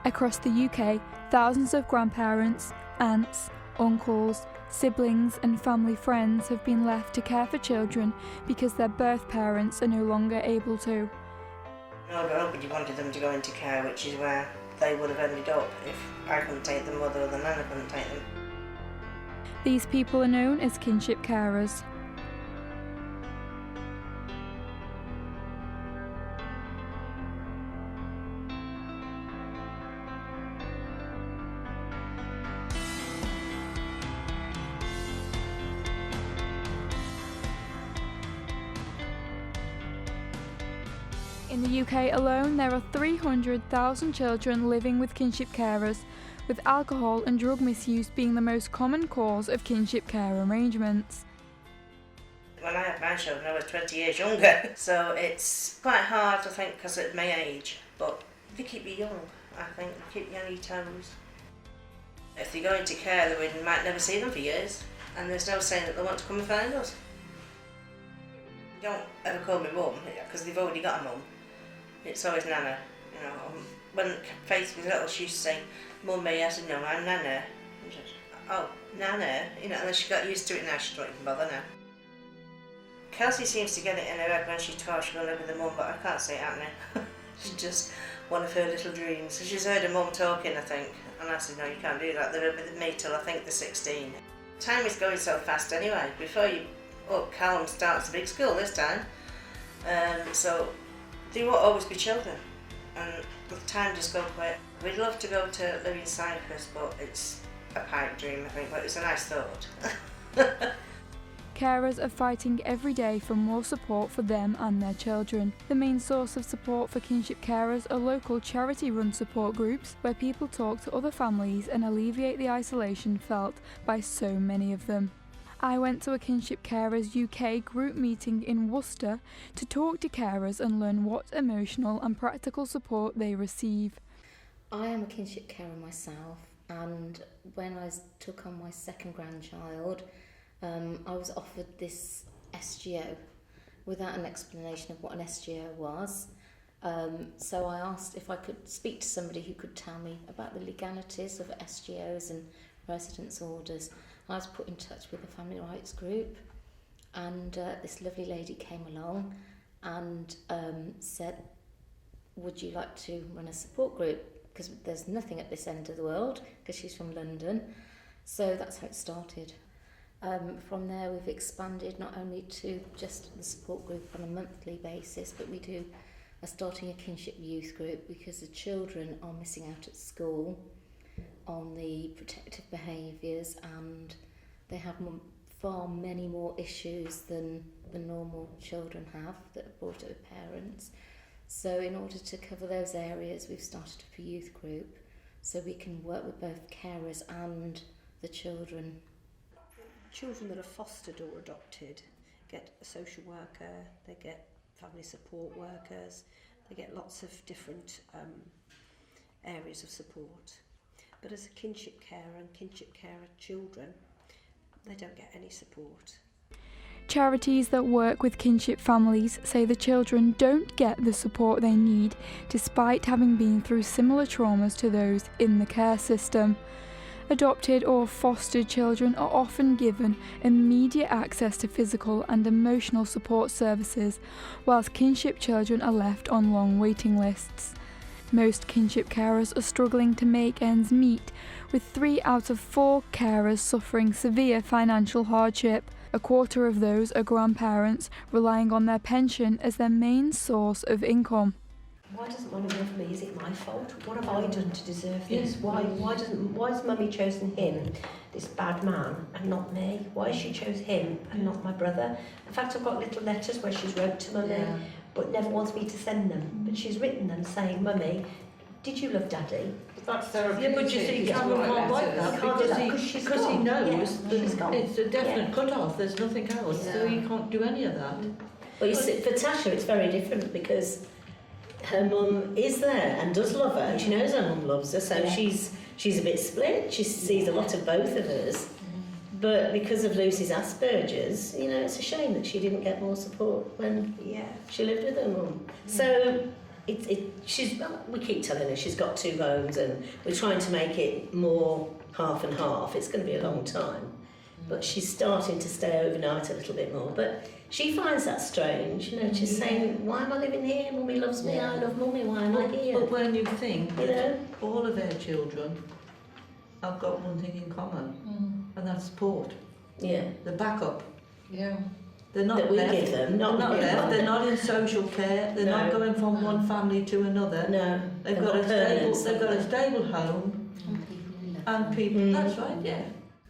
Across the UK, thousands of grandparents, aunts, uncles, siblings and family friends have been left to care for children because their birth parents are no longer able to. Nobody wanted them to go into care, which is where they would have ended up if I couldn't take them or the nana couldn't take them. These people are known as kinship carers. In the UK alone, there are 300,000 children living with kinship carers, with alcohol and drug misuse being the most common cause of kinship care arrangements. When I had my children, I was 20 years younger, so it's quite hard to think because of my age, but they keep you young, I think, they keep you on your toes. If they go into care, then we might never see them for years, and there's no saying that they want to come and find us. They don't ever call me mum, because they've already got a mum. It's always Nana. You know, when Faith was little, she used to say, Mummy. I said, no, I'm Nana. And she said, oh, Nana. You know, and then she got used to it now, she don't even bother now. Kelsey seems to get it in her head when she's taught she'll live with her mum, but I can't see it happening. She's just one of her little dreams. So she's heard her mum talking, I think, and I said, no, you can't do that. They're with me till I think they're 16. Time is going so fast anyway. Before you, Callum starts a big school this time, so they won't always be children, and the time just goes quick. We'd love to go to live in Cyprus, but it's a pipe dream, I think, but it's a nice thought. Carers are fighting every day for more support for them and their children. The main source of support for kinship carers are local charity-run support groups where people talk to other families and alleviate the isolation felt by so many of them. I went to a Kinship Carers UK group meeting in Worcester to talk to carers and learn what emotional and practical support they receive. I am a kinship carer myself, and when I took on my second grandchild, I was offered this SGO without an explanation of what an SGO was. So I asked if I could speak to somebody who could tell me about the legalities of SGOs and residence orders. I was put in touch with a family rights group, and this lovely lady came along and said, would you like to run a support group? Because there's nothing at this end of the world, because she's from London. So that's how it started. From there we've expanded not only to just the support group on a monthly basis, but we are starting a kinship youth group because the children are missing out at school on the protective behaviours, and they have far many more issues than the normal children have that are brought up with parents. So in order to cover those areas, we've started up a youth group so we can work with both carers and the children. Children that are fostered or adopted get a social worker, they get family support workers, they get lots of different areas of support. But as a kinship carer and kinship carer children, they don't get any support. Charities that work with kinship families say the children don't get the support they need despite having been through similar traumas to those in the care system. Adopted or fostered children are often given immediate access to physical and emotional support services, whilst kinship children are left on long waiting lists. Most kinship carers are struggling to make ends meet, with 3 out of 4 carers suffering severe financial hardship. A quarter of those are grandparents, relying on their pension as their main source of income. Why doesn't Mummy love me? Is it my fault? What have I done to deserve this? Why has Mummy chosen him, this bad man, and not me? Why has she chose him and not my brother? In fact, I've got little letters where she's wrote to Mummy, but never wants me to send them. But she's written them saying, Mummy, did you love Daddy? That's therapeutic. Yeah, but you see, Cameron can't write that because he knows that it's a definite cut-off. There's nothing else, so he can't do any of that. Well, you see, for Tasha, it's very different because her mum is there and does love her, and she knows her mum loves her, so she's a bit split. She sees a lot of both of us. But because of Lucy's Asperger's, it's a shame that she didn't get more support when she lived with her mum. So we keep telling her she's got 2 homes, and we're trying to make it more half and half. It's going to be a long time, but she's starting to stay overnight a little bit more. But she finds that strange, you know. She's saying, "Why am I living here? Mummy loves me. I love Mummy. Why am I here?" But when you think You that all of our children have got one thing in common, and that's support, Yeah. the backup. Yeah. They're not That we left. give them, They're not yeah. left. They're not in social care. They're not No. going from one family to another. No, They've they're got not a stable. permanent They've got a somewhere. stable home And people who love and them. people. That's right. Yeah.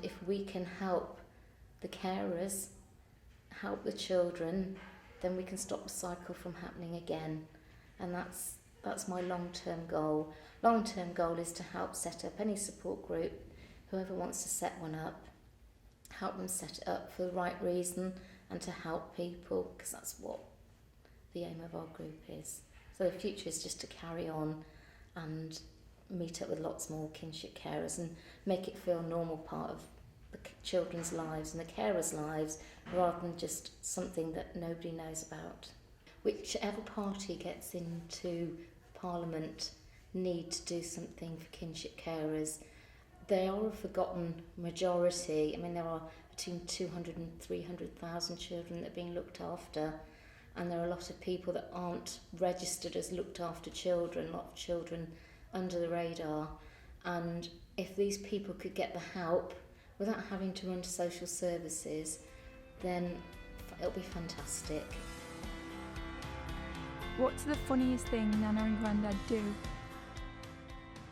If we can help the carers, help the children, then we can stop the cycle from happening again. And that's my long-term goal. Long-term goal is to help set up any support group, whoever wants to set one up, help them set it up for the right reason and to help people, because that's what the aim of our group is. So the future is just to carry on and meet up with lots more kinship carers and make it feel a normal part of the children's lives and the carers' lives, rather than just something that nobody knows about. Whichever party gets into Parliament need to do something for kinship carers. They are a forgotten majority. I mean, there are between 200 and 300,000 children that are being looked after, and there are a lot of people that aren't registered as looked after children, a lot of children under the radar. And if these people could get the help without having to run to social services, then it'll be fantastic. What's the funniest thing Nana and Grandad do?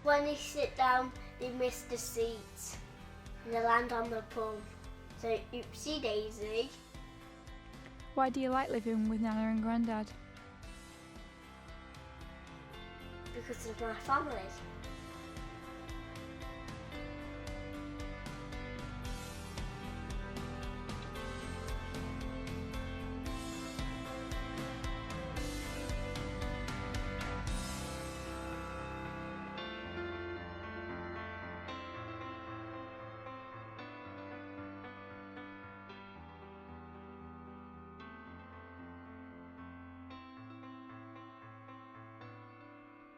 When they sit down, they miss the seat and they land on the pole. So, oopsie daisy. Why do you like living with Nana and Grandad? Because of my family.